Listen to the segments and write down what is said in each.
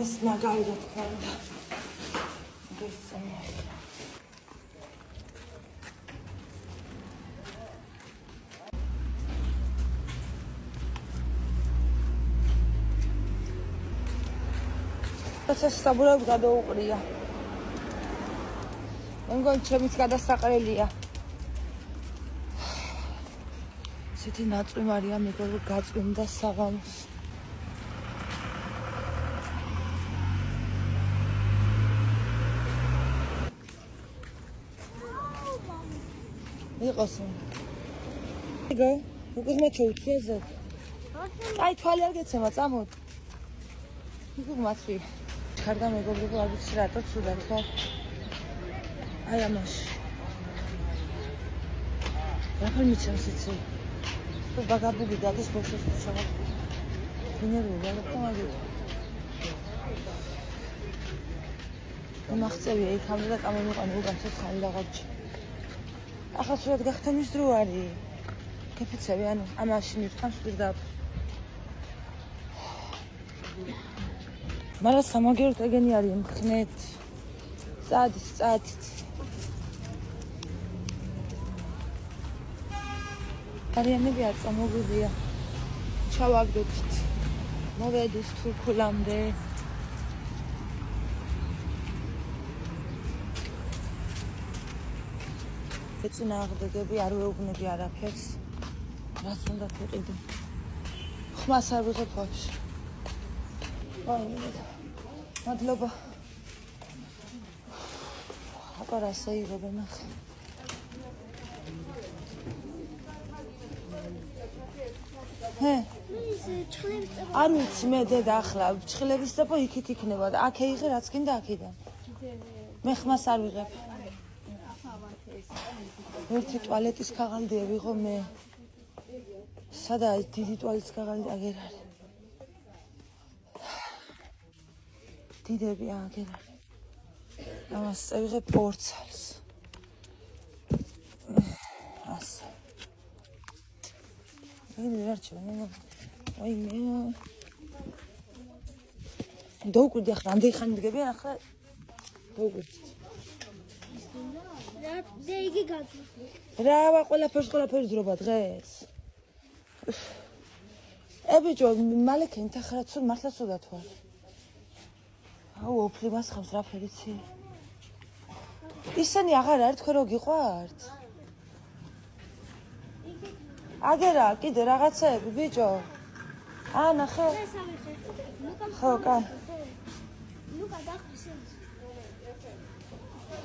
ეს მაგარი რა თქმა უნდა. გესწამია. ეს საბურავად გადაუყრია. მე მგონი ჩემიც გადასაყრელია. ისეთი ნაწვიმარია მეგობრებო გაწვიმდა საღამოს. იყოს. იგო, უგზმა ჩოუწიაზე. აი თვალი არ გეცემა, წამოდ. იგო მაცვი. ხარდა მეგობრებო, არ ვიცი რატო ცუდად ხო? აი ამაში. რაფერ მიცემს იცი? თუ ბაგაბუგი გადის ბოშოს ჩავა. მინერული არ აქვს მაგით. მახცევია იქამდე და წამოვიყვანე უკან ცოცხალი დაღაჩი. ახლა შეიძლება გახთემის დრო არის. კეფიცები ანუ ამაში მირთავს პირდაპირ. მაგრამ სამაგეროთ ეგენი არის მხნეთ. წადით. არიანები არ წამოგვიდია. ჩავაგდოთ. მოვედით თურქულამდე. ეწინააღმდეგები არ ვეუბნები არაფერს. რაც უნდა ვიყიდო. ხმას არ ვიღებ ვაფშე. მადლობა. აბა რასე იღებ ნახე. არ ვიცი მე დედა ახლა ჭხლების წაფო იქით იქნება და აქ ეიღე რაც გინდა აქიდან. მე ხმას არ ვიღებ. ერთი ტუალეტის ქაღალდი ვიღო მე. სადაა დიდი ტუალეტის ქაღალდი აგერ არის. დიდები აგერ არის. ამას ვიღებ პორცალს. ასე. მე არჩევ მე. აი მე. დოუკვირდი ახლა ამდენი ხანი მდგებიან ახლა დოუკვირდი. და იგი გაძვა. რა ყველაფერს ძრობა დღეს. ებიჯო მალე კენთ ახლა ცუდ მართლა ცუდად ვარ. აუ ოფლი მასხავს რა ფერიცი. ისინი აღარ არის თქვენ რო გიყვართ? აგერა კიდე რაღაცები ბიჭო. ნახე. ხო, კაი. ლუკა დახსენ.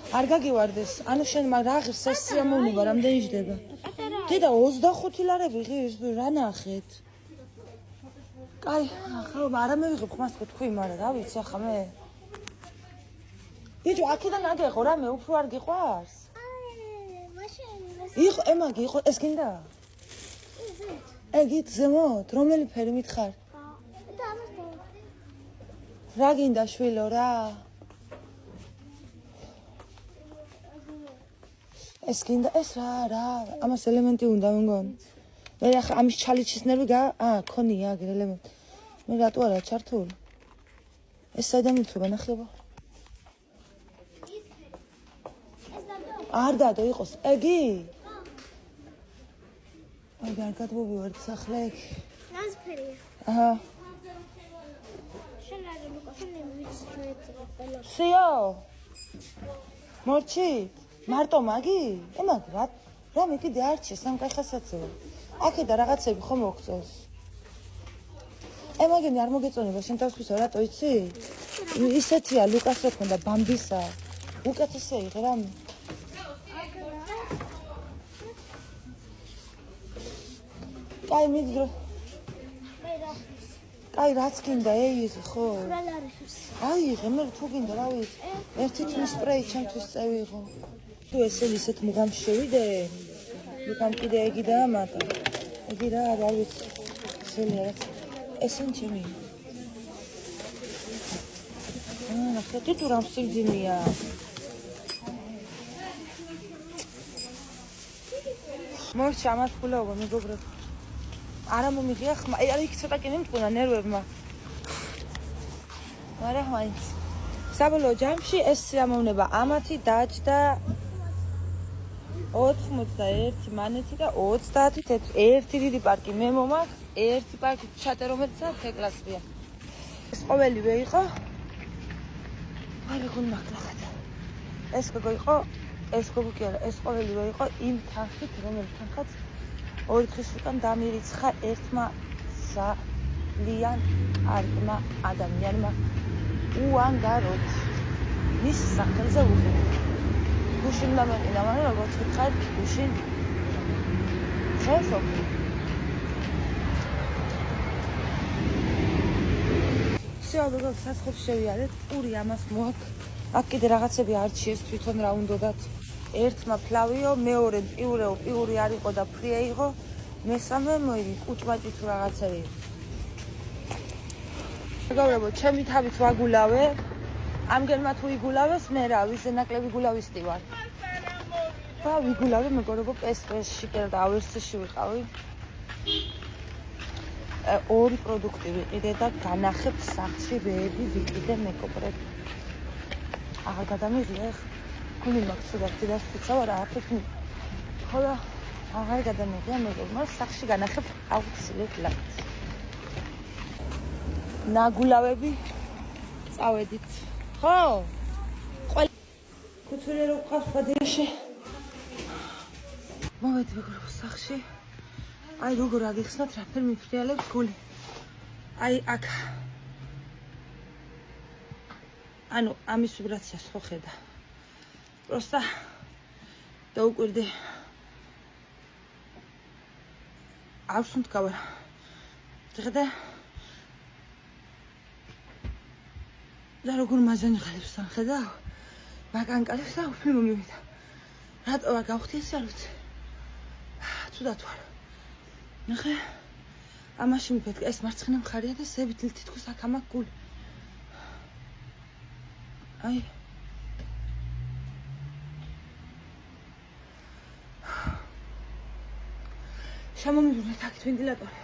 არ გაგივარდეს. ანუ შენ რა ღირს ეს სიამოვნება რამდენი ჯდება? დედა 25 ლარები ღირს რა ნახეთ? კაი, ახლა არა მევიღებ ხმას თქვი, მაგრამ რა ვიცი ახლა მე. ბიჭო, აქედან აგეყო რა მე უფრო არ გიყვარს? მაშინ იყო, ემაგი იყო, ეს გინდა? ეგით ზემოთ, რომელი ფერი მითხარ? და ამას რა გინდა შვილო რა? ეს გინდა ეს რა ამას ელემენტი უნდა მგონი. მე ახლა ამის ჩალიჩის ნერვი ქონია აგერ ელემენტი. მე რატო არა ჩართული? ეს საიდან მითხრობა ნახება? არ დადო იყოს ეგი? აი არ გადმოვივარ სახლე ეგ. ნაზფერია. აჰა. შენ არა ლუკა შენ ვიცი ყველა. სიო. მორჩი მარტო მაგი? ემაგ რა მე კიდე არჩე სამკახასაცო. აქედა რაღაცები ხომ მოგწოს. ემაგენი არ მოგეწონება შენ თავისუფლად რატო იცი? ისეთია ლუკას რო ქონდა ბამბისა. უკეთესია იღე რა. კაი მიდრო. კაი რაც გინდა ეიღე ხო? აიღე მე თუ გინდა რა ვიცი. ერთი თმის სპრეი ჩემთვის წევიღო. თუ ესენი ისეთ მუღამს შევიდე. უკან კიდე ეგი დაამატა. ეგი რა არ ვიცი. შეიძლება ესენ ჩემი. ნახე თუ რამ სიგძინია. მორჩი ამას ფულაობა მეგობრებო. არა მომიღია ხმა. აი იქ ცოტა კი მიმწყუნა ნერვებმა. მაგრამ მაინც საბოლოო ჯამში ეს სიამოვნება ამათი დაჯდა 81 მანეთი და 30 თეთრი. ერთი დიდი პარკი მე მომაქვს, ერთი პარკი ჩატერო მეცა თეკლასია. ეს ყოველივე იყო. არა გულ მაგლახად. ეს გოგო იყო, ეს გოგო კი არა, ეს ყოველივე იყო იმ თანხით, რომელიც თანხაც 2 დღის უკან დამირიცხა ერთმა ძალიან კარგმა ადამიანმა უანგაროდ მის სახელზე უხილე. გუშინ დამეყინა, მაგრამ როგორც ვითხარ, გუშინ ხესო. შეავდგა სასხობს შევიარეთ, პური ამას მოაქვს. აქ კიდე რაღაცები არჩიეს თვითონ რა უნდათ. ერთმა ფლავიო, მეორე პიური არ იყო და ფრია იყო, მესამე მოიგი კუჭმაჭი თუ რაღაცები. მეგობრებო, ჩემი თავით ვაგულავე. ამგენმა თუ იგულავეს, მე რა, ვიზე ნაკლები გულავისტი ვარ. და ვიგულავე, მეგობრებო, პესპესში და ავერსში ვიყავი. 2 პროდუქტი ვიყიდე და განახებ სახლში ვეები ვიყიდე მეგობრებო. აღარ გადამიღია ხ. გული მაქვს და დასწრა რა აქეთ. ხოლო აღარ გადამიღია მეგობრებო, სახლში განახებ აუცილებლად. ნაგულავები წავედით. ხო? ყველა კუთვნილ რო ყავს ბადეში. მოვედი მეგობრებო სახლში. აი როგორ აგიხსნათ რაფერ მიფრიალებს გული. აი აქ. ანუ ამის ვიბრაციას ხო ხედა. პროსტა დაუკვირდი. არც მткаვა. ხედა და როგორ მაჟანიღებს თან ხედავ? მაგანკალებს და უფლი მომივიდა. რატო არ გავხდი ეს არ ვიცი. ცუდად ვარ. ნახე ამაში მიფეთქე ეს მარცხენა მხარეა და ზევით თითქოს აქ ამაკ გული. აი შემომიბრუნეთ აქ ვენტილატორი.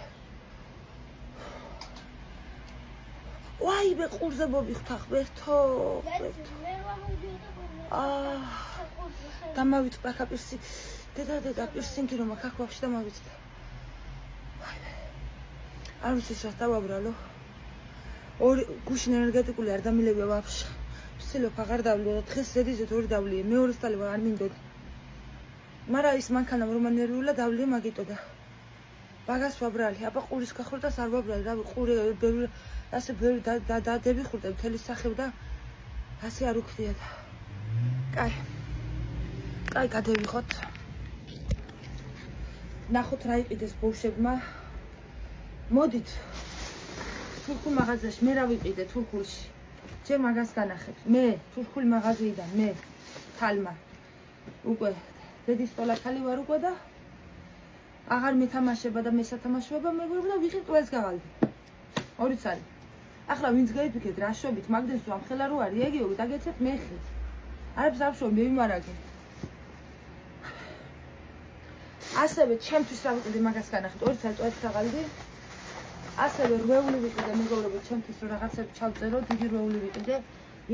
ვაი მე ყურზე მოვიხთახ ვერთო. დამავიწყდა კაპირსი. დედა პირსინგი რომ აქ ვაფშე დამავიწყდა. არ ვიცი რა დავაბრალო. ორი გუშინ ენერგეტიკული არ დამილებია ვაფშე. ვცდილობ აღარ დავლიო და დღეს ზედიზეთ 2 დავლიე. მეორეს თალება არ მინდოდი. მაგრამ ის მანქანამ რომ ნერვიულა დავლიე მაგიტო და ბაგას ვაბრალი. აბა ყურის გახურდას არ ვაბრალი. რა ყური ბევრი ასე ბევრი დადები ხურდა მთელი სახე და ასე არ უქდია და. კაი გადევიხოთ. ნახოთ რა იყიდეს ბოშებმა. მოდით. თურქულ მაღაზიაში მე რა ვიყიდე თურქულში. ჯერ მაგას განახებ. მე თურქული მაღაზიიდან მე თალმა. უკვე დედის ტოლაკალი ვარ უკვე და აღარ მეთამაშება და მესათამაშოება მეგობრებო და ვიღებ ყველს გავალდი. 2 წელი. ახლა ვინც გაიფიქრეთ რა შობით მაგდენს თუ ამხელა რო არის ეგიო დაგეცეთ მე ხი. არებს არ შო მე ვიმარაგე. ასევე ჩემთვის რა ვიყიდე მაგას განახეთ 2 წელი ტოეთ გავალდი. ასევე რვეული ვიყიდე მეგობრებო ჩემთვის რომ რაღაცები ჩავწერო დიდი რვეული ვიყიდე.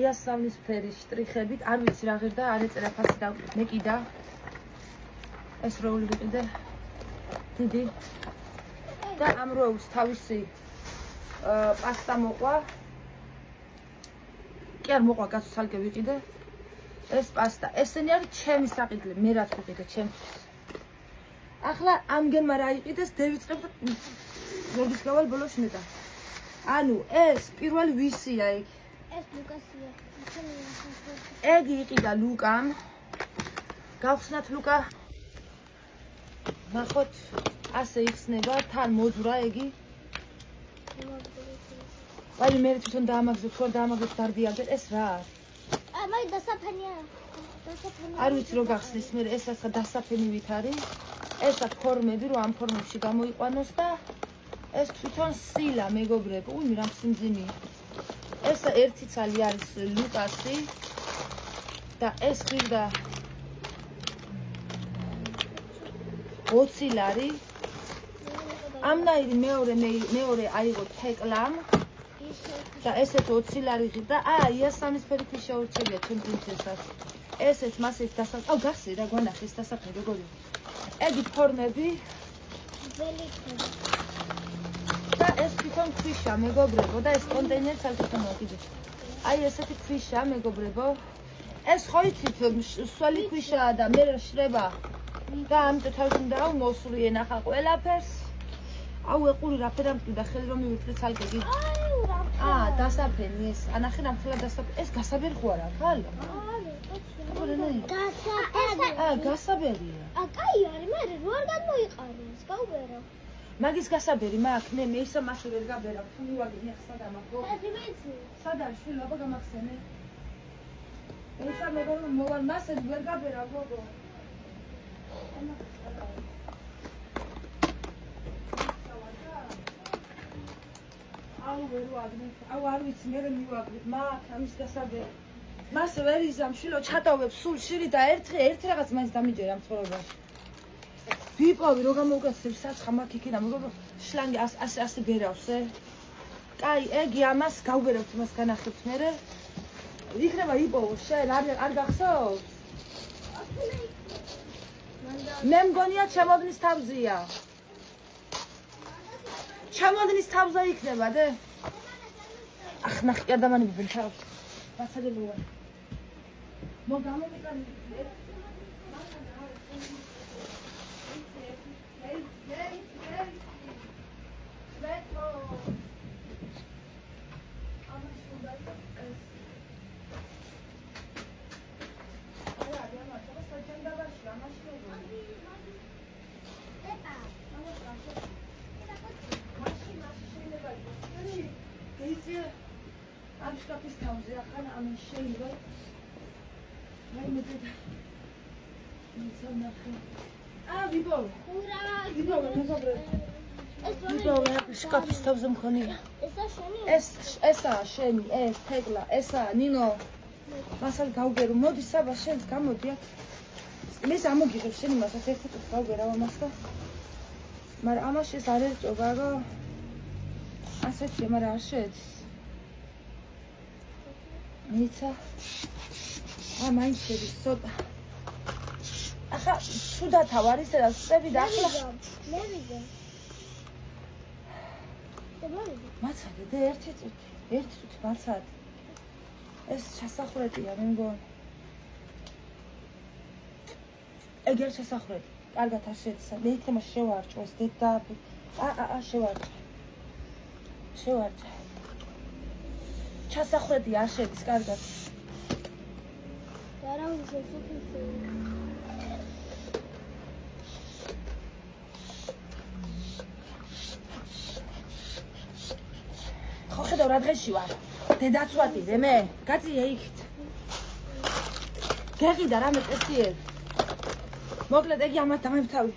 იასავლის ფერის შტრიხებით არ ვიცი რა ღირდა არ ეწერა ფასი და მეკიდა. ეს რვეული ვიყიდე. დიდი და ამ როულს თავისი პასტა მოყვა. კი არ მოყვა გასულ სალკე ვიყიდე. ეს პასტა ესენი არის ჩემი საყიდლი მე რაც ვიყიდე ჩემთვის. ახლა ამგენმა რა იყიდეს დევიწყებ და როდის გავალ ბოლოს ნეტა. ანუ ეს პირველი ვისია ეგ. ეს ლუკასია. ეგ იყიდა ლუკამ. გავხსნათ ლუკა. ნახოთ ასე იხსნება თან მოძვრა ეგი. ვაი მე თვითონ დაამაგზო თუ არ დაამაგზო დარდიაგდეთ ეს რა არის? მაი დასაფენია. არ ვიცი რო გახსნის მე ეს ასე დასაფენივით არის. ესა ფორმები რომ ამ ფორმებში გამოიყვანოს და ეს თვითონ სილა მეგობრებო, უი რა სიმძიმი. ესა ერთი ცალი არის ლუკასი და ეს ხირდა 20 ლარი. ამნაირი მეორე აიღო თეკლამ. და ესეც 20 ლარი ღირდა. ია სამისფერი ფიში შეურჩევია ჩემ პრინცესას. ესეც მასეთ დასახ. გახსნე რა გვანახეს დასახე როგორი. ეგი ფორმები და ეს თვითონ ქვიშა მეგობრებო და ეს კონტეინერს არ გქონია კიდე. ესეთი ქვიშა მეგობრებო. ეს ხო იცით სველი ქვიშაა და მე შრება. და ამიტომ თავში უნდა მოსული ენახა ყველაფერს. ეყური რაფერამ და ხელი რომ მივიწვი ცალკე კი. დასაფენი ეს. ანახე რამხელა დასაფენი. ეს გასაბერი ხო არა ხალ? გასაბერია. კაი არის, მაგრამ რო არ გამოიყაროს, გავბერო. მაგის გასაბერი მაქვს, მე ისა მასე ვერ გაბერა, თუ მივაგინე ხსა დამახო. სად არის შვილო, აბა გამახსენე. ისა მე რომ მოვალ მასე ვერ გაბერა, გოგო. ვერ ვაგნე. არ ვიცი, მე რომ მივაგნე, მაქვს ამის გასაბერი. მას ვერ იზამ შვილო ჩატოვებ სულ შირი და ერთი რაღაც მაინც დამიჯერა მცხოვრებაში. ვიპოვი რო გამოვგაცებ საცხა მაქვს იქიდან მეგობრო შლანგი ასე ბერავს კაი ეგი ამას გავბერებთ მას განახებთ მერე იქნება იპოვო შენ არ გახსოვს მე მგონია ჩამოდნის თავზია ჩამოდნის თავზე იქნება და ნახე ადამიანი ბენჩავს მასალებია მოგამოვიყანე ამ შკაფის თავზე ახლა ამის შეიძლება რაიმე და მიცანახე ვიპოვე ვიპოვე მეგობრებო ვიპოვე შკაფის თავზე მქონია ესაა შენი ეს თეკლა ესაა ნინო მასალ გავგერო მოდი საბა შენს გამოდი აქ მის ამოგიღებ შენი მასაც ერთი წუთი გავგერავ ამას და მაგრამ ამაში ეს არ ერწობა რა ასეთია მაგრამ არ შეეცის მიცა მაინც შედის ცოტა ახლა სუდათავ არის და წები და ახლა მე ვიდე მაცადე და ერთი წუთი მაცადე ეს ჩასახურეთია მე მგონი ეგერ ჩასახურეთი კარგად არ შედის მე იქნება შევარჭო ეს და შევარჭე ჩასახურეთი არ შედის კარგად არა უშეცო ხო ხედავ რა დღეში ვარ დედაცვატიდე მე გაწია იქით გეყიდა რამე წესიერ მოკლედ ეგი ამათ დამებთავი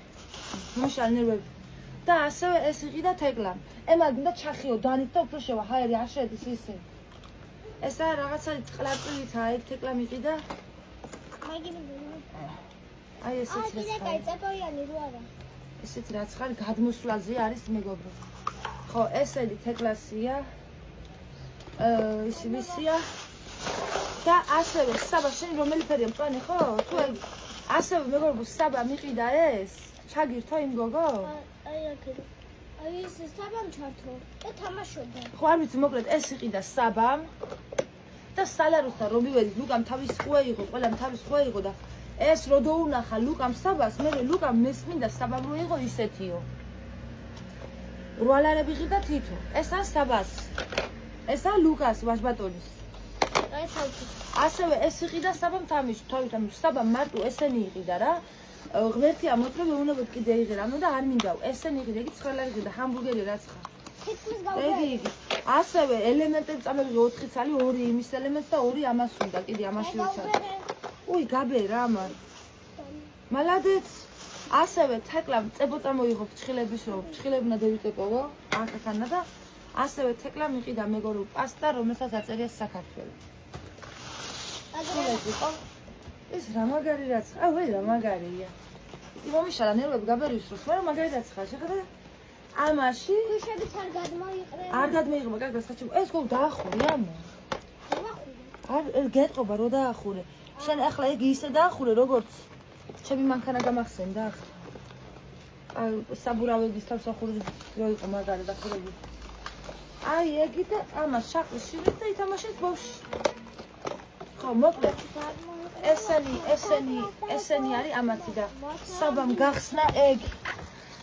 მომშალ ნერვები და ასევე ეს იყიდა თეკლა ემალ გინდა ჩახიო დანით და უფრო შევა ჰაერი არ შედის ისე ესა რაღაცა ყლაპრითა ეგ თეკლა მიყიდა აი ესეც კაი წაკოიანი რო არა ესეც რაც ხარ გადმოსვლაზე არის მეგობრო ხო ესეთი თეკლასია ისი ვისია და ასევე საბა შენ რომელი ფერია მწვანე ხო თუ ასევე მეგობრებო საბა მიყიდა ეს ჩაგირთო იმ გოგო აი ეს საბამ ჩართო და თამაშობდა ხო არ ვიცი მოკლედ ეს იყიდა საბამ და სალაროსთან რომ მივედი ლუკამ თავის ხუე იყო ყველამ თავის ხუე იყო და ეს რო დაუნახა ლუკამ საბას მე ლუკამ მესმინდა საბამ რო იყო ისეთიო რვალარები ღირდა თითო ესა საბას ესა ლუკას ვაჟბატონის ასევე ეს იყიდა საბამ თამიში თავიდან საბამ მარტო ესენი იყიდა რა ღმერთი ამოწმე მეუნებოდ კიდე იღერა და არ მინდაო ესენი იყიდა იგი 9 ლარი ღირდა ჰამბურგერი რაც ხარ იგი ასევე ელემენტები წამები 4 ცალი 2 იმის ელემენტს და 2 ამას უნდა კიდე ამაში უჩა უი გაბერა ამან მალადეც ასევე თეკლა წებო წამოიღო ფრჩხილების რო ფრჩხილები უნდა დავიწეპოვო ახახანა და ასევე თეკლა მიყიდა მეგორო პასტა რომელსაც აწერია საქართველოს ეს რა მაგარი რაც აი რა მაგარია იმომიშალა ნერვები გაბერის რო მაგრამ მაგარი რაც ხარ შეხედა ამაში ქვიშებიც არ გადმოიყრე. არ გადმეიღება, კარგად საჩემო. ეს ხო დაახურე ამა. დავახურე. არ გეტყობა რო დაახურე. შენ ახლა იგი ისე დაახურე როგორც ჩემი მანქანა გამახსენდა ახლა. აი საბურავების თავსახური რო იყო მაგარი დახურები. აი ეგი და ამას შაყრის შივრით და ითამაშეთ ბავშვი. ხო, მოკლედ. ესენი არის ამათი და საბამ გახსნა ეგი.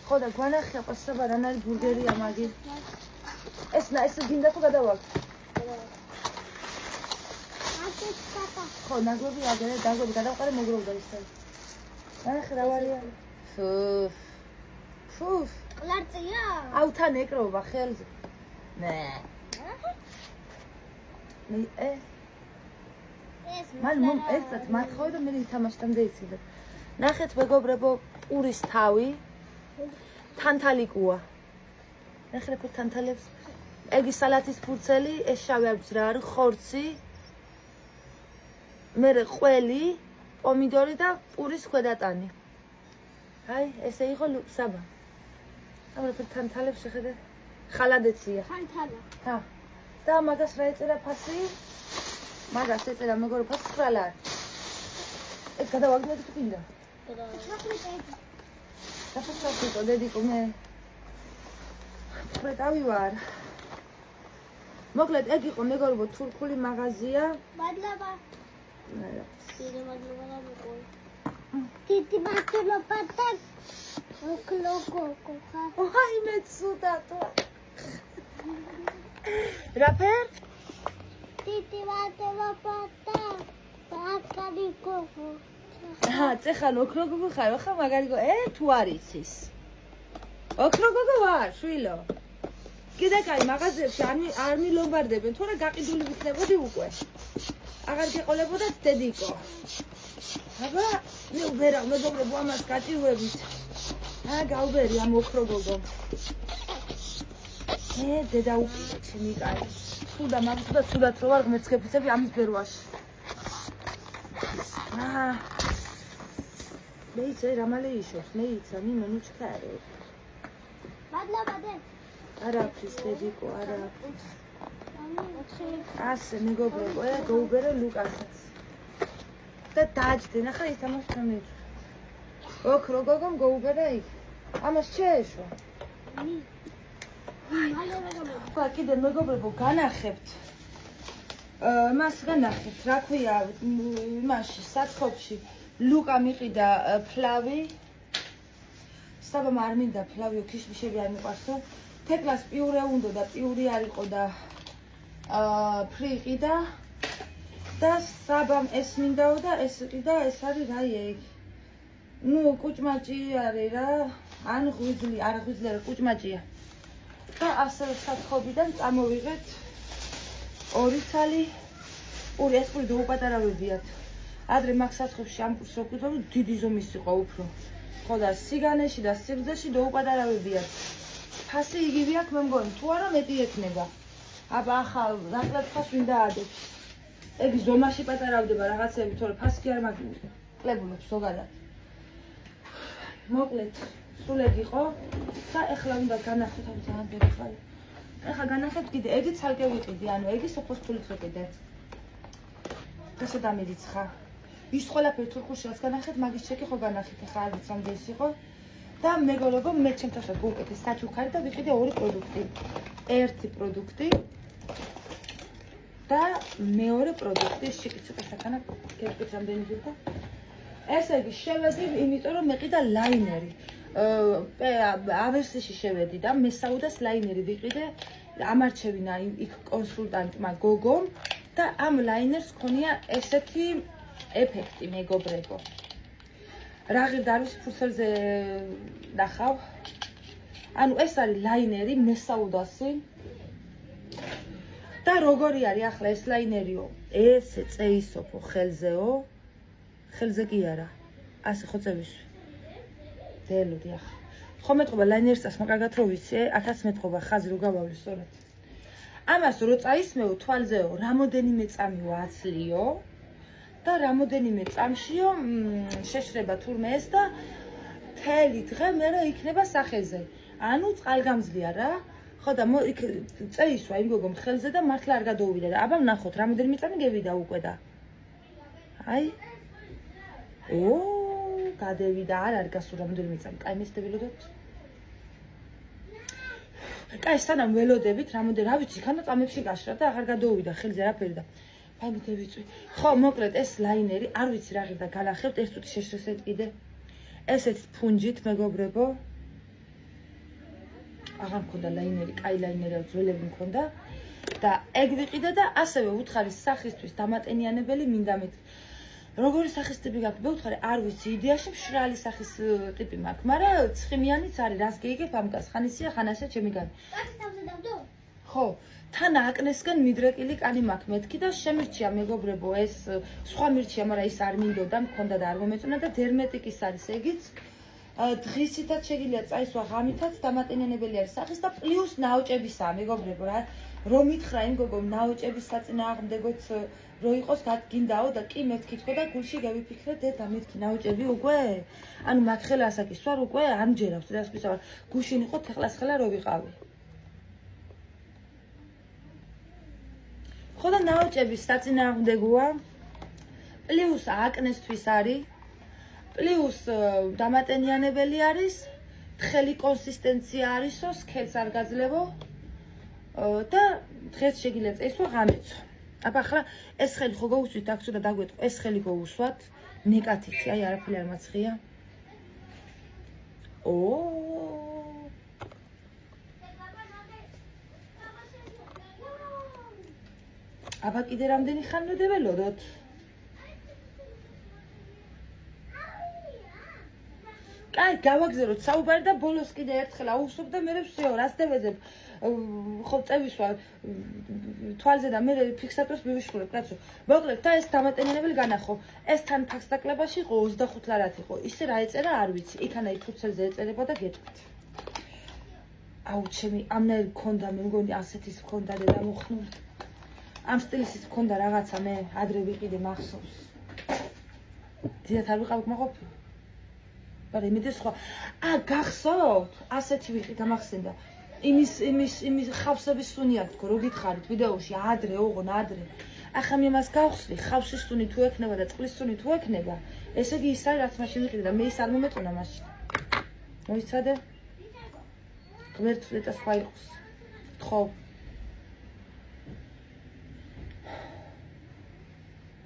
ხო და გვანახია პასაბა რან არის ბურგერია მაგი. ეს გინდა თუ გადავალთ? ხო, ნაგვები აგერე, დაგვები გადავყარე მეგროვდა ისე. ნახე რა ვარია. ფუ. კლარწია? ავთან ეკრობა ხელზე. ნე. მან ერთად მათხოვე და მე ითამაშთან დაიცილე. ნახეთ მეგობრებო, პურის თავი. თანთალიკუა. ნახეთ ფურ თანთალებს. ეგი სალათის ფურცელი, ეს შავი აბჯრა არის, ხორცი. მერე ყველი, პომიდორი და პურის ქვედატანი. აი, ესე იყო საბა. ამერე თანთალებს შეხედე. ხალადეცია. თანთალა. ჰა. და მაგას რა ეწერა ფასი? მაგას ეწერა მეგობრებო ფასი 9 ლარი. ეს გადავაგდოთ თუ კიდე? გადავაგდოთ. დედიკო მე. პრეტავივარ. მოკლედ ეგ იყო მეგობრებო თურქული მაღაზია. მადლობა. არა. მადლობა მოგო. დიდი მადლობა და ოკლოგო ხა. აი მე ცუდათო. რაფერ? დიდი მადლობა და აკალიკო. წეხან ოქროგოგო ხარ, ხა მაგარიგო. თუ არის ის. ოქროგოგო ვარ, შვილო. კიდე კაი მაღაზიებში არ მილომბარდებენ, თორე გაყიდული ვიქნებოდი უკვე. აღარ გეყოლებოდა დედიკო. აბა, მე უბერა მეგობრებო ამას გაჭირვებით. გავბერი ამ ოქროგოგო. დედა უკიდე ჩემი კაი. სუდა მაგ სუდათ რო ვარ მეცქეფიცები ამის ბერვაში. მე იცი რა მალე იშოს, მე იცი, ნინო ნუჩქარე. მადლობა დედ. არაფრის დედიკო, არაფრის. ასე მეგობრებო, გაუბერე ლუკასაც. და დაჯდენ, ახლა ითამაშთან მეც. ოქროგოგომ გაუბერა იქ. ამას შეეშვა. ხო, კიდე მეგობრებო, განახებთ. მას განახებთ, რა ქვია, იმაში, საცხობში. ლუკა მიყიდა ფლავი. საბამ არ მინდა ფლავიო ქიშმიშები არ მიყვარსო. თეკლას პიურე უნდა და პიური არ იყო და ფრიყიდა და საბამ ეს მინდაო და ეს ყიდა ეს არის რა ეგ. ნუ კუჭმაჭი არის რა. ან ღვიძლი, არა ღვიძლი არა კუჭმაჭია. და ასევე საცხობიდან წამოვიღეთ 2 ცალი პური, ეს პური დაუპატარავებიათ. ადრე მაგ საცხობში ამ პურს რო ვკითხავ, დიდი ზომის იყო უფრო. ხო და სიგანეში და სიგრძეში დაუპატარავებიათ. ფასი იგივე აქვს მე მგონი, თუ არა მეტი ექნება. აბა ახლა ნაკლებ ფას ვინ დაადებს. ეგი ზომაში პატარავდება რაღაცები, თორე ფასი კი არ მაგლებულობს ზოგადად. მოკლედ, სულ ეგ იყო და ეხლა უნდა განახოთ ამ ძალიან ბევრი ხალი. ეხლა განახეთ კიდე, ეგი ცალკე ვიყიდი, ანუ ეგი სოფოს ფულით ვიყიდე. ესე დამირიცხა. ის ყველაფერი თურქულში რაც განახეთ, მაგის ჩეკი ხო განახით, ეხლა არ ვიცი ამდე ის იყო. და მეგობრებო, მე ჩემთანაც გავუკეთე საჩუქარი და ვიყიდე 2 პროდუქტი. ერთი პროდუქტი და მეორე პროდუქტი, შეკიცება საკანა, კერპიც რამდენი გიყდა. ესე იგი, შევედი, იმიტომ რომ მეყიდა ლაინერი. ავერსიაში შევედი და მესაუდას ლაინერი ვიყიდე. ამარჩევინა იქ კონსულტანტმა გოგომ და ამ ლაინერს ქონია ესეთი ეფექტი მეგობრებო. რა ღირდა არის ფურცელზე ნახავ. ანუ ეს არის ლაინერი მესაუდასი. და როგორი არის ახლა ეს ლაინერიო? ესე წეისოფო ხელზეო. ხელზე კი არა. ასე ხო წევისვი. დელოდი ახლა. ხო მეტყობა ლაინერსაც მაგარად რო ვიცი, 1000 მეტყობა ხაზი რო გავავლი სწორად. ამას რო წაისმეო თვალზეო, რამოდენიმე წამი ვაცლიო და რამოდენიმე წამშიო შეშრება თურმე ეს და მთელი დღე მე რა იქნება სახეზე. ანუ წყალგამძლეა რა. ხო და იქ წეისვა იმ გოგომ ხელზე და მართლა არ გადაუვიდა და აბა ვნახოთ რამოდენიმე წამი გევიდა უკვე და. აი. გადევიდა არ არის გასულ რამოდენიმე წამი. კაი მესდებელოდოთ. კაი სანამ ველოდებით რამოდენ რა ვიცი ხანდა წამებში გაშრა და აღარ გადაუვიდა ხელზე არაფერი და ფაინი დავიწვი. ხო, მოკლედ ეს ლაინერი, არ ვიცი რა ღირდა განახებთ, ერთ წუთი შეშრესეთ კიდე. ესეთ ფუნჯით, მეგობრებო. აღარ მქონდა ლაინერი, კაი ლაინერი, ძველები მქონდა. და ეგ ვიყიდა და ასევე უთხარი სახისთვის დამატენიანებელი მინდა მეთ. როგორი სახის ტიპი გაქვს? მე ვუთხარი, არ ვიცი, იდეაში მშრალი სახის ტიპი მაქვს, მაგრამ ცხიმიანიც არის, რას გეიგებ ამკას, ხან ისია, ხან ასე ჩემი განი. კაცი თავზე დავდო? ხო, თან აკნესგან მიდრეკილი კანი მაქვს მეთქი და შემირჩია მეგობრებო ეს სხვა მირჩია, მაგრამ ის არ მინდოდა, მქონდა და არ მომეწონა და დერმეტიკის არის ეგიც. დღისითაც შეგიძლია წაისვა ღამითაც დამატენიანებელი არის სახის და პლუს ნაოჭებისაა მეგობრებო რა. რომ მითხრა იმ გოგომ ნაოჭების საწინააღმდეგოც რო იყოს გინდაო და კი მეთქითხო და გულში გავიფიქრე დედა მეთქი ნაოჭები უკვე? ანუ მაგ ხელა ასაკის ვარ უკვე არ მჯერავს და ასე ვარ. გუშინ იყო თეყლას ხელა რო ვიყავი. ხო და ნაოჭების საწინააღმდეგოა. პლუს აკნესთვის არის. პლუს დამატენიანებელი არის, თხელი კონსისტენცია არისო, სქელს არ გაძლებო და დღეს შეგიძლია წაისვა ღამეცო. აბა ახლა ეს ხელი ხო გოუსვით აქცო და დაგვეტყო, ეს ხელი გოუსვათ, ნეკათითი, აი არაფერი არ მაცხია. აბა კიდე რამდენი ხანი ველოდოთ? კაი, გავაგზავნოთ საუბარი და ბოლოს კიდე ერთხელ აუვსებ და მე ვსიო, რას დევეზებ. ხო წევისვა თვალზე და მე ფიქსატორს მივიშურებ, კაცო. მოკლედ და ეს დამატენიანებელი განახო. ეს თან ფაქს დაკლებაში იყო 25 ლარად იყო. ისე რა ეწერა არ ვიცი. იქანაი ფუცელზე ეწერება და გეტყვით. აუ, ჩემი ამნაირი მქონდა, მე მგონი ასეთის მქონდა და მოხნული. ამ სტილისის მქონდა რაღაცა მე ადრე ვიყიდე მახსოვს. დიახ, არ ვიყავ მაყოფილი. მაგრამ იმედი სხვა. გახსოვთ? ასეთი ვიყი გამახსენდა. იმის ხავსების სუნი აქვს თქო, რო გითხარით ვიდეოში, ადრე, ოღონ ადრე. ახლა მე მას გავხსნი, ხავსის სუნი თუ ექნება და წყლის სუნი თუ ექნება, ესე იგი ის არის რაც მაშინ ვიყიდე და მე ის არ მომეწონა მაშინ. მოიცადე? ღმერთს და სხვა იყოს. ხო.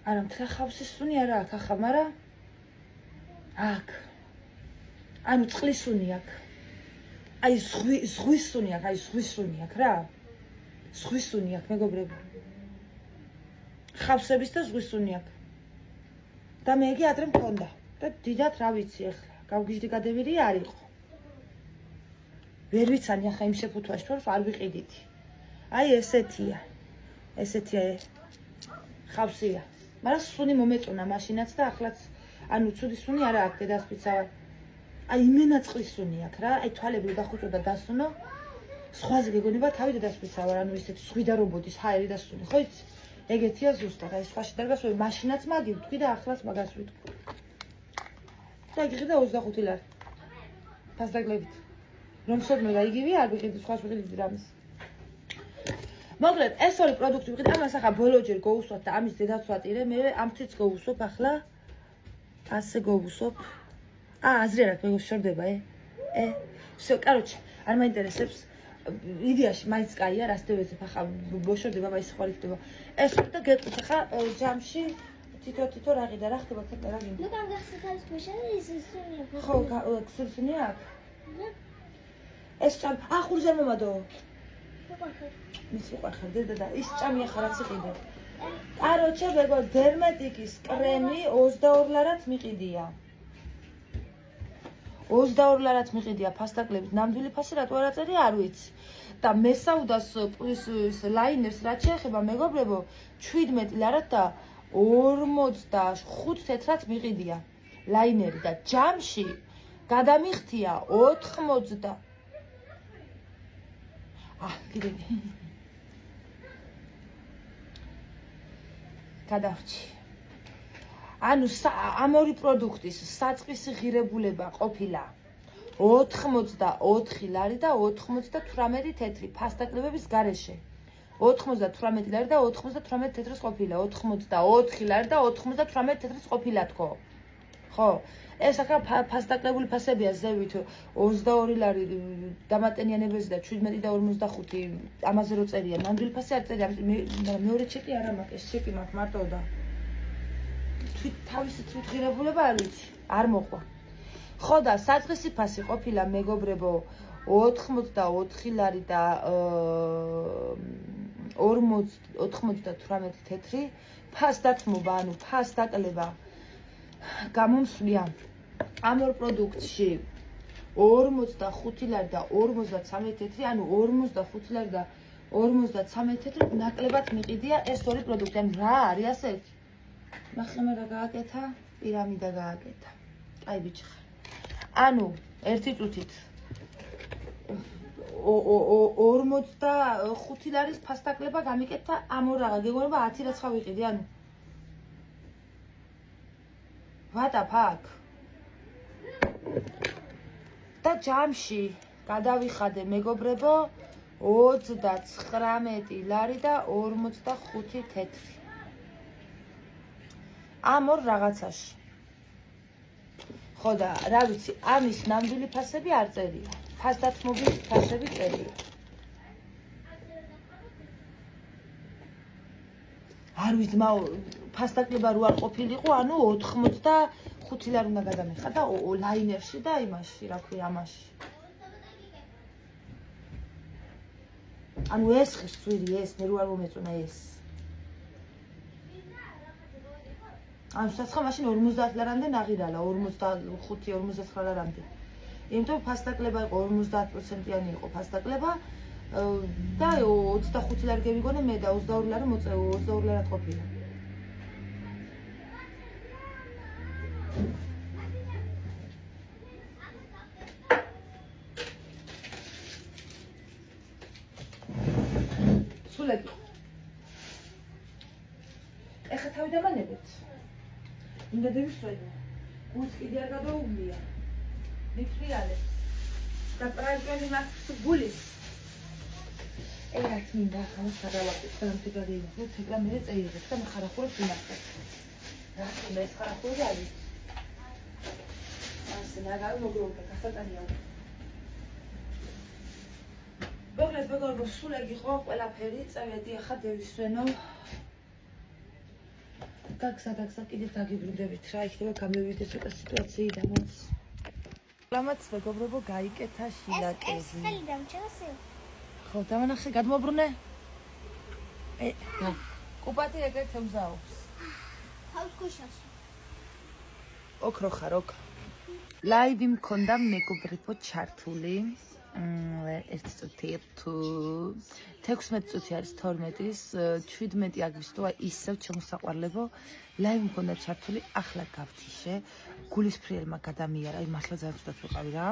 არა, მთლიან ხავსის სუნი არა აქვს ახლა, მაგრამ აქ. ანუ წყლის სუნი აქვს. აი ზღვის სუნი აქვს, აი ზღვის სუნი აქვს რა. ზღვის სუნი აქვს, მეგობრებო. ხავსების და ზღვის სუნი აქვს. და მე იგი ადრე მქონდა. და დიდად რა ვიცი ახლა, გავგიჟდი გადევირი არ იყო. ვერ ვიცანი ახლა იმ შეფუთვაში თორს არ ვიყიდითი. აი ესეთია. ესეთია ხავსია. მაგრამ სუნი მომეწონა მაშინაც და ახლაც ანუ ცუდი სუნი არა აქვს დედას ვიცავ. აი იმენა წყლის სუნი აქვს რა, აი თვალები დახუჭო და დასუნო. სხვაზე გეგონება თავი დედას ვიცავ, ანუ ისეთი სხვიდა რობოტის ჰაერი და სუნი, ხო იცი? ეგეთია ზუსტად, აი სხვაში დარგასვე მაშინაც მაგი ვთქვი და ახლაც მაგას ვიტყვი. და გიყიდა 25 ლარი. ფასდაგლებით. რომ სოდნოდა იგივე არ ვიყიდი სხვას ვიყიდი რამის. მოკლედ, ეს ორი პროდუქტი ვიყიდე, ამას ახლა ბოლოჯერ გოუსვათ და ამის დედაც ვატირე, მე ამთიც გოუსვობ ახლა. ასე გოუსვობ. აზრი არ აქვს, მე შორდება, всё, короче, არ მაინტერესებს. იდეაში მაინც კაია, რას დევეზებ ახლა ბოშორდება, მაინც ხარ იქნება. ეს და გეტყვით ახლა ჯამში თითო რა ღირდა, რა ხდება თქო რა გინდა. ნუ გამგახსენე თავის ქვეშა ის სუნია. ხო, სუნი აქვს. ეს ჭამ, ხურზე მომადო. მის უყარხარ დედა და ის ჭამი ახლა რაც იყიდე. კაროჩე ბეგო დერმეტიკის კრემი 22 ლარად მიყიდია. 22 ლარად მიყიდია ფასდაკლებით, ნამდვილი ფასი რატო არ აწერი არ ვიცი. და მესაუდას ის ლაინერს რაც შეეხება მეგობრებო 17 ლარად და 45 თეთრად მიყიდია ლაინერი და ჯამში გადამიხთია 80 კიდე გადავრჩი. ანუ ამ ორი პროდუქტის საწყისი ღირებულება ყოფილა 84 ლარი და 98 თეთრი ფასტაკლებების გარეშე. 98 ლარი და 98 თეთრს ყოფილა. 84 ლარი და 98 თეთრს ყოფილა თქო. ხო? ეს ახლა ფასტაკლებული ფასებია ზევით 22 ლარი დამატენიანებაზე და 17 და 45 ამაზე რო წერია. ნამდვილი ფასი არ წერია. მეორე ჩეკი არა მაქვს, ეს ჩეკი მაქვს მარტო და თავისი თვითღირებულება არ ვიცი, არ მოყვა. ხო და საწყისი ფასი ყოფილა მეგობრებო 84 ლარი და 98 თეთრი ფასდათმობა, ანუ ფასდაკლება გამომსვლია ამ ორ პროდუქტში 45 ლარი და 53 თეთრი, ანუ 45 ლარი და 53 თეთრი ნაკლებად მიყიდია ეს ორი პროდუქტი. ანუ რა არის ასეთ? ნახე რა გააკეთა, პირამიდა გააკეთა. აი ბიჭხა. ანუ ერთი წუთით 45 ლარის ფასტაკლება გამიკეთდა ამ ორ რაღა. გეგონება 10 რაცხა ვიყიდი, ანუ ვატაფაკ. და ჯამში გადავიხადე მეგობრებო 29 ლარი და 45 თეთრი. ამ ორ რაღაცაში. ხო და რა ვიცი, ამის ნამდვილი ფასები არ წერია. ფასდათმობის ფასები წერია. არ ვიცი, ფასტაკლება რო არ ყოფილიყო, ანუ 85 ლარი უნდა გადამეხადა ლაინერში და იმაში, რა ქვია, ამაში. ანუ ეს ხსვირი, ეს მე რო არ მომეწონა ეს. ანუ საცხა მაშინ 50 ლარამდე ნაღირალა, 45-49 ლარამდე. იმიტომ ფასტაკლება იყო 50%-იანი იყო ფასტაკლება და 25 ლარი გევიგონე მე და 22 ლარი მოწევა, 22 ლარად ყოფილა. სულები. ეხა თავი დამანებეთ. უნდა დავისვენო. გულს კიდე არ გადაუგლია. მიფრიალებს. და პრაჟველი მაქვს გულის. ერთ მინდა ახლა გადავაკეთე, სამთი გადაიღო, თეკრა მე წაიღებ და ხარახურებს ვინახებ. რა მე ხარახური არის? ასე ნაგავი მოგროვდა, გასატანია. მოგლეთ მეგობრებო, სულეგი ხო ყველაფერი, წავედი ახლა დავისვენო. გაგსა კიდე დაგიბრუნდებით რა იქნება გამოვიდე ცოტა სიტუაციიდანაც. ლამაც მეგობრებო გაიკეთა შილაკები. ეს ხელი დამჭასე. ხო, დამანახე, გადმოbrunე? კუპატი ეგრეთ ემზაობს. თავს ქუშაში. ოქრო ხარ, ოქ. ლაივი მქონდა მეგობრებო ჩართული. 1 წუთი თუ 16 წუთი არის 12-ის 17 აგვისტოა ისევ ჩემოსაყვარლებო ლაივი მქონდა ჩართული ახლა გავთიშე გულისფრიელმა გადამიარა აი მართლა ძალიან ცუდად ვიყავი რა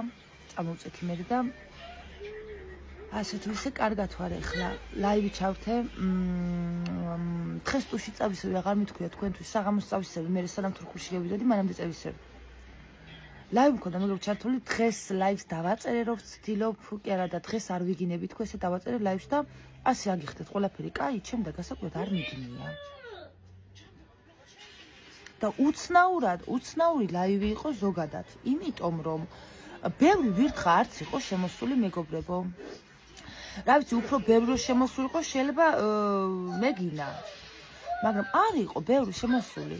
წამოვწექი მე და ასე თუ ისე კარგად ვარ ახლა ლაივი ჩავთე დღეს ტუში წავისები აღარ მithქვია თქვენთვის საღამოს წავისები მე სანამ თურქულში გავიდოდი მანამდე წავისები ლაივი მქონდა მეგობრებო ჩართული დღეს ლაივს დავაწერე რომ ვცდილობ კი არა და დღეს არ ვიგინები თქო ესე დავაწერე ლაივს და ასე აგიხდეთ ყველაფერი კაი ჩემ და გასაკვირად არ მიგინია და უცნაური ლაივი იყო ზოგადად იმიტომ რომ ბევრი ვირთხა არც იყო შემოსული მეგობრებო რა ვიცი უფრო ბევრი შემოსულიყო შეიძლება მეგინა მაგრამ არ იყო ბევრი შემოსული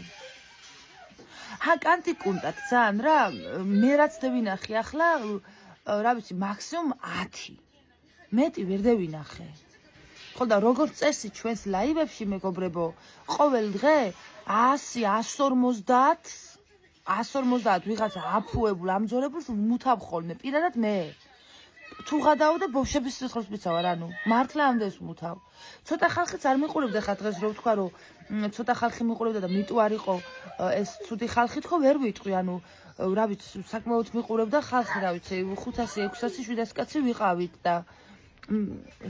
კანტიკუნტად ძალიან რა მე რაც დავინახე ახლა რა ვიცი მაქსიმუმ 10 მეტი ვერ დავინახე ხო და როგორც წესი ჩვენს ლაივებში მეგობრებო ყოველ დღე 100-150 ვიღაცა აფუებულ ამძორებულს მუთავ ხოლმე პირადად მე თუ გადავდე ბავშვების სიცხეს ვიცავარ ანუ მართლა ამდენს მუთავ ცოტა ხალხიც არ მიყურებდა ხა დღეს რო ვთქვა რომ ცოტა ხალხი მიყურებდა და მიტუ არ იყო ეს ცუდი ხალხი თქო ვერ ვიტყვი ანუ რა ვიცი საკმაოდ მიყურებდა ხალხი რა ვიცი 500-600-700 კაცი ვიყავით და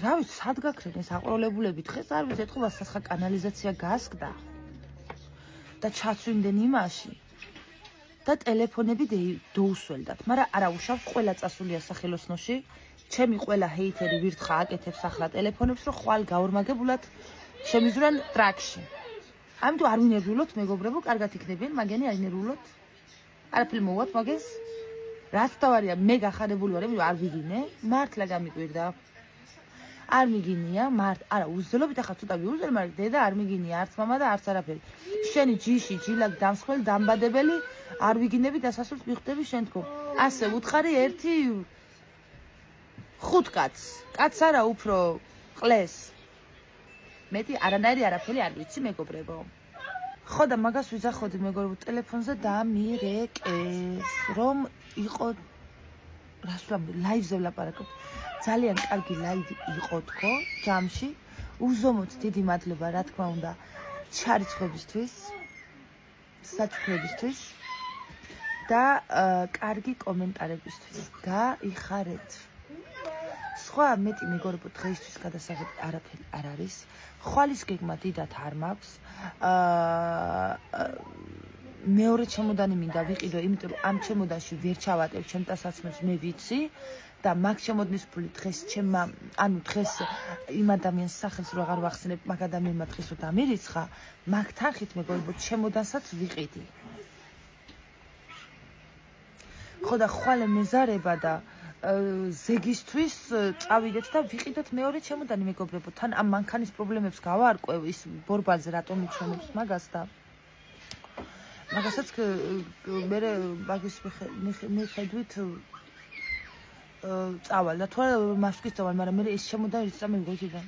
რა ვიცი სად გაქრენ ეს აყროლებულები დღეს არ ვიცი ეთქობა სასხა კანალიზაცია გასკდა და ჩაცვიმდნენ იმაში და ტელეფონები დაუსველდათ, მაგრამ არა უშავს ყველა წასულია სახელოსნოში. ჩემი ყველა ჰეითერი ვირთხა აკეთებს ახლა ტელეფონებს, რომ ხვალ გაორმაგებულად შემიზვრან ტრაქში. ამიტომ არ ვინერვიულოთ მეგობრებო, კარგად იქნებიან, მაგენი არ ვინერვიულოთ. არაფერი მოვათ მაგას. რაც თავარია, მე გახარებული ვარ, არ ვიგინე, მართლა გამიკვირდა. არ მიგინია, არა, უზრდელობით ახლა ცოტა ვიუზრდელ, მაგრამ დედა არ მიგინია, არც მამა და არც არაფერი. შენი ჯიში, ჯილაკ დამსხმელი, დამბადებელი, არ ვიგინები დასასრულს მიხვდები შენ თქო. ასე უთხარი ერთი 5 კაცს. კაცს არა უფრო ყლეს. მეტი არანაირი არაფერი არ ვიცი მეგობრებო. ხო და მაგას ვიზახოდი მეგობრებო ტელეფონზე დამირეკეს, რომ იყო რას ვამბობ, ლაივზე ვლაპარაკობ. ძალიან კარგი ლაივი იყო თქო, ჯამში. უზომოდ დიდი მადლობა, რა თქმა უნდა, ჩარიცხვებისთვის, საჩუქრებისთვის და კარგი კომენტარებისთვის. გაიხარეთ. სხვა მეტი მეგობრებო დღეისთვის გადასაღები არაფერი არ არის. ხვალის გეგმა დიდად არ მაქვს. მეორე ჩემოდანი მინდა ვიყიდო, იმიტომ რომ ამ ჩემოდანში ვერ ჩავატებ ჩემ ტასაცმელს მე ვიცი და მაგ ჩემოდნის ფული დღეს დღეს იმ ადამიანის სახელს რო აღარ ვახსენებ, მაგ ადამიანმა დღეს რო დამირიცხა, მაგ თანხით მეგობრებო ჩემოდანსაც ვიყიდი. ხო და ხვალე მეზარება და ზეგისთვის წავიდეთ და ვიყიდოთ მეორე ჩემოდანი მეგობრებო. თან ამ მანქანის პრობლემებს გავარკვევ ის ბორბალზე რატომ მიჩვენებს მაგას და მაგასაც მე მაგის მიხედვით წავალ და თუ არა მასკის წავალ, მაგრამ მე ეს ჩემოდანი რიცა მეგობრებო.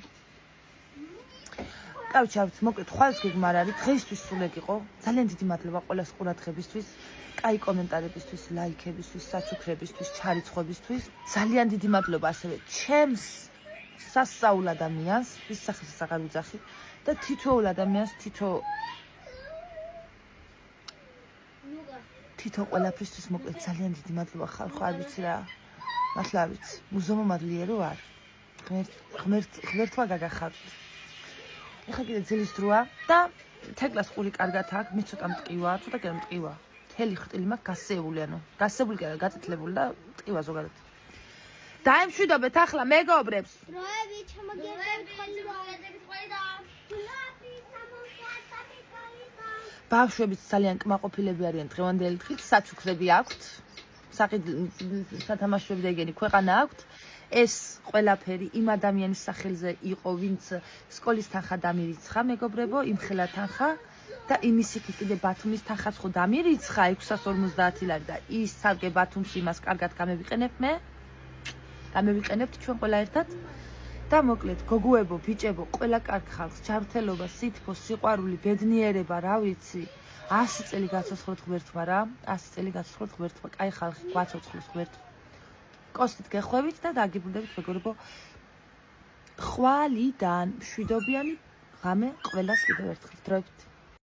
კავჩავთ, მოკლედ ხვალს გეგმა არ არის, დღეისთვის სულ ეგ იყო. ძალიან დიდი მადლობა ყველას ყურადღებისთვის, კაი კომენტარებისთვის, ლაიქებისთვის, საჩუქრებისთვის, ჩარიცხვებისთვის. ძალიან დიდი მადლობა ასევე ჩემს სასწაულ ადამიანს, ვის სახელს აღარ ვიძახი და თითოეულ ადამიანს თითო ყველაფრისთვის მოკლედ ძალიან დიდი მადლობა ხალხო, არ ვიცი რა. მართლა არ ვიცი. მუზომო მადლიერო არ. ღმერთმა გაგახართ. ეხლა კიდე ძილის დროა და თეკლას ყური კარგად აქვს, მე ცოტა მტკივა, ცოტა კი მტკივა. მთელი ხრტილი მაქვს გასეული, გასებული კი არა, გაწეთლებული და მტკივა ზოგადად. დაემშვიდობეთ ახლა მეგობრებს. დროები ჩამოგერდებით ხოლმე და ბავშვებიც ძალიან კმაყოფილები არიან დღევანდელი დღით, საჩუქრები აქვთ, სათამაშოები და იგენი ქვეყანა აქვთ. ეს ყველაფერი იმ ადამიანის სახელზე იყო, ვინც სკოლის თანხა დამირიცხა, მეგობრებო, იმხელა თანხა და იმის იქით კიდე ბათუმის თანხაც ხო დამირიცხა 650 ლარი და ის სარგე ბათუმში იმას კარგად გამევიყენებთ ჩვენ ყველა ერთად. და მოკლედ გოგოებო, ბიჭებო, ყველა კარგ ხალხს, ჯანმრთელობა, სითბო, სიყვარული, ბედნიერება, რა ვიცი. 100 წელი გაცოცხლოთ ღმერთმა რა, 100 წელი გაცოცხლოთ ღმერთმა, კაი ხალხი გვაცოცხლოს ღმერთმა. კოსტით გეხვევით და დაგიბრუნდებით მეგობრებო. ხვალიდან მშვიდობიანი ღამე ყველას კიდევ ერთხელ. დროებით.